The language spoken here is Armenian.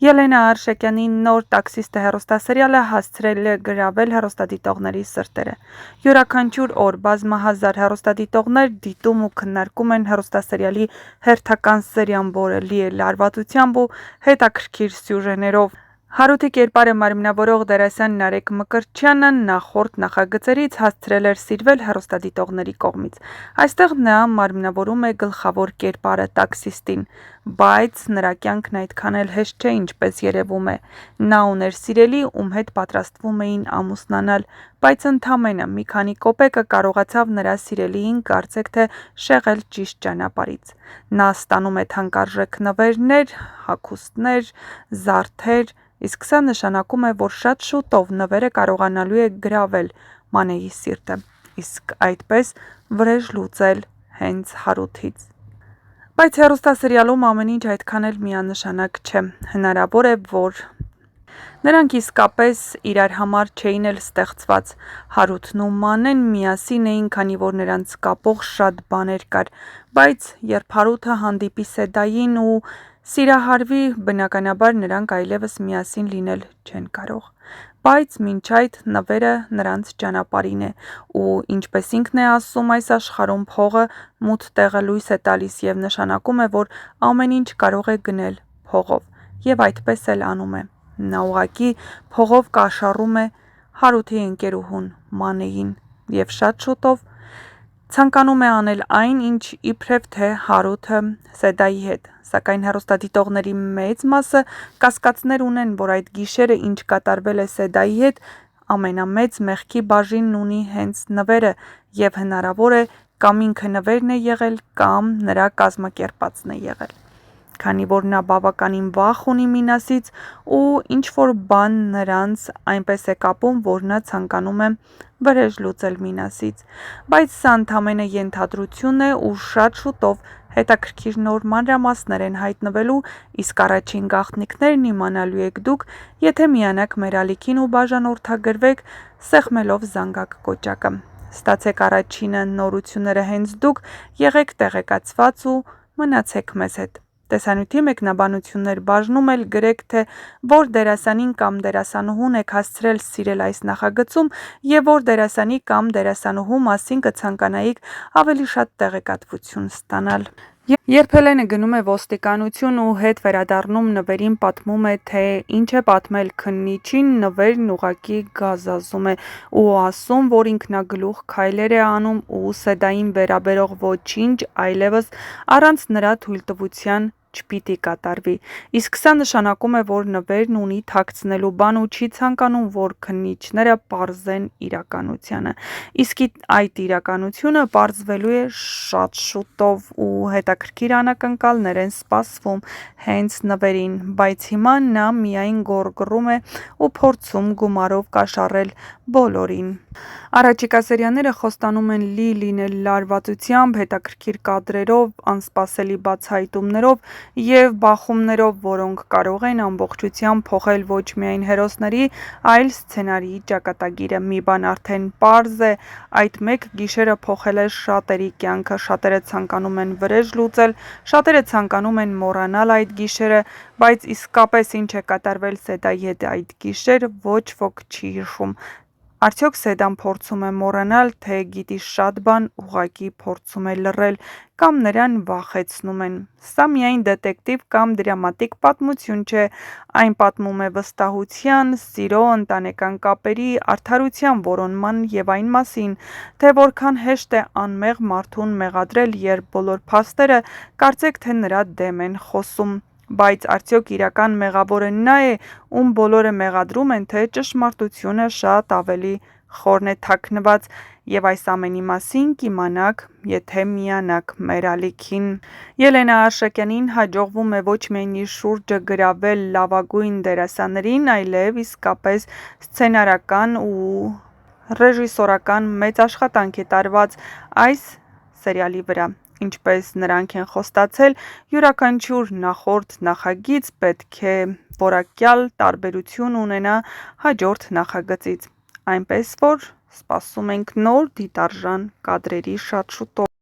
Ելենա Արշակյանի նոր տաքսիստը հեռուստասերիալը հասցրել է գրավել հեռուստադիտողների սրտերը։ Յուրաքանչյուր օր բազմահազար հեռուստադիտողներ դիտում ու քննարկում են հեռուստասերիալի հերթական սերիան, որը լի է լարվածությամբ ու հետաքրքիր սյուժեներով։ Հարութի կերպարը մարմնավորող դերասան Նարեկ Մկրտչյանը նախորդ նախագծերից հասցրել էր սիրվել հեռուստադիտողների կողմից։ Այստեղ նա մարմնավորում է գլխավոր կերպարը՝ տաքսիստին, բայց նրա կյանքն այդքան էլ հեշտ չէ, ինչպես երևում է։ Նա ուներ սիրելի, ում հետ պատրաստվում էին ամուսնանալ, բայց ընդամենը մի քանի կոպեկը կարողացավ նրա սիրելիին կարծեք թե շեղել ճիշտ ճանապարհից։ Նա ստանում է թանկարժեք նվերներ, հագուստներ, զարդեր, իսկ սա նշանակում է, որ շատ շուտով նվերը կարողանալու է գրավել Մանեի սիրտը, իսկ այդպես վրեժ լուծել հենց Հարութից։ Բայց հեռուստասերիալում ամեն ինչ այդքան էլ միանշանակ չէ։ Հնարավոր է, որ նրանք իսկապես իրար համար չէին էլ ստեղծված։ Հարութն ու Մանեն միասին էին, քանի որ նրանց կապող շատ բաներ կար, բայց երբ Հարութը հանդիպի Սեդային ու սիրահարվի, բնականաբար նրանք այլևս միասին լինել չեն կարող։ Բայց մինչ այդ նվերը նրանց ճանապարհին է, ու ինչպես ինքն է ասում, այս աշխարհում փողը մութ տեղը լույս է տալիս և նշանակում է, որ ամեն ինչ կարող է գնել փողով, և այդպես էլ անում է։ Նա ուղղակի փողով կաշառում է Հարութի ընկերուհուն Մանեին և շատ շուտով ցանկանում է անել այն, ինչ իբրև թե Հարութը Սեդայի հետ, սակայն հեռուստադիտողների մեծ մասը կասկածներ ունեն, որ այդ գիշերը, ինչ կատարվել է Սեդայի հետ, ամենամեծ մեղքի բաժինն ունի հենց նվերը, և հնարավոր է կամ ինքը նվերն է եղել, կամ նրա կազմակերպածն է եղել։ Քանի որ նա բավականին վախ ունի Մինասից, ու ինչ-որ բան նրանց այնպես է կապում, որ նա ցանկանում է վրեժ լուծել Մինասից։ Բայց սա ընդամենը ենթադրություն է, ու շատ շուտով հետաքրքիր նոր մանրամասներ են հայտնվելու, իսկ առաջին գաղտնիքներն իմանալու եք դուք, եթե միանաք մեր ալիքին ու բաժանորդագրվեք սեղմելով զանգակ կոճակը։ Ստացեք առաջինը նորությունները հենց դուք, եղեք տեղեկացված ու մնացեք մեզ հետ։ Տեսանյութի մեկնաբանություններ բաժնում էլ գրեք, թե որ դերասանին կամ դերասանուհուն եք հասցրել սիրել այս նախագծում և որ դերասանի կամ դերասանուհու մասին կցանկանայիք ավելի շատ տեղեկատվություն ստանալ։ Երբ գնում է ոստիկանություն ու հետ վերադառնում նվերին պատմում է, թե ինչ է պատմել քննիչին, նվերն ուղղակի գազազում է ու ասում, որ ինքնագլուխ քայլեր է անում ու Սեդային վերաբերող ոչինչ այլևս առանց նրա թույլտվության չպիտի կատարվի, իսկ սա նշանակում է, որ նվերն ունի թաքցնելու բան ու չի ցանկանում, որ քննիչները պարզեն իրականությունը, իսկ այդ իրականությունը պարզվելու է շատ շուտով ու հետաքրքիր անակնկալներ են սպասվում հենց նվերին, բայց հիմա նա միայն գոռգոռում է ու փորձում գումարով կաշառել բոլորին։ Առաջիկա սերիաները խոստանում են լի լինել լարվածությամբ, հետաքրքիր կադրերով, անսպասելի բացահայտումներով և բախումներով, որոնք կարող են ամբողջությամբ փոխել ոչ միայն հերոսների, այլ սցենարիի ճակատագիրը։ Մի բան արդեն պարզ է, այդ մեկ գիշերը փոխել է շատերի կյանքը, շատերը ցանկանում են վրեժ լուծել, շատերը ցանկանում են մոռանալ այդ գիշերը, բայց իսկապես ինչ է կատարվել Սեդայի հետ այդ գիշեր, ոչ ոք չի հիշում։ Արդյոք Սեդան փորձում է մոռանալ, թե գիտի շատ բան, ուղղակի փորձում է լռել, կամ նրան վախեցնում են։ Սա միայն դետեկտիվ կամ դրամատիկ պատմություն չէ, այն պատմում է վստահության, սիրո, ընտանեկան կապերի, արդարության որոնման և այն մասին, թե որքան հեշտ է անմեղ մարդուն մեղադրել, երբ բոլոր փաստերը կարծեք թե նրա դեմ են խոսում։ Բայց արդյոք իրական մեղավորը նա է, ում բոլորը մեղադրում են, թե ճշմարտությունը շատ ավելի խորն է թաքնված, և այս ամենի մասին կիմանաք, եթե միանաք մեր ալիքին։ Ելենա Արշակյանին հաջողվում է ոչ միայն իր շուրջը գրավել լավագույն դերասաններին, այլև իսկապես սցենարական ու ռեժիսորական մեծ աշխատանք է տարված այս սերիալի վրա։ Ինչպես նրանք են խոստացել, յուրաքանչյուր նախորդ նախագիծ պետք է որակյալ տարբերություն ունենա հաջորդ նախագծից, այնպես որ սպասում ենք նոր դիտարժան կադրերի շատ շուտով։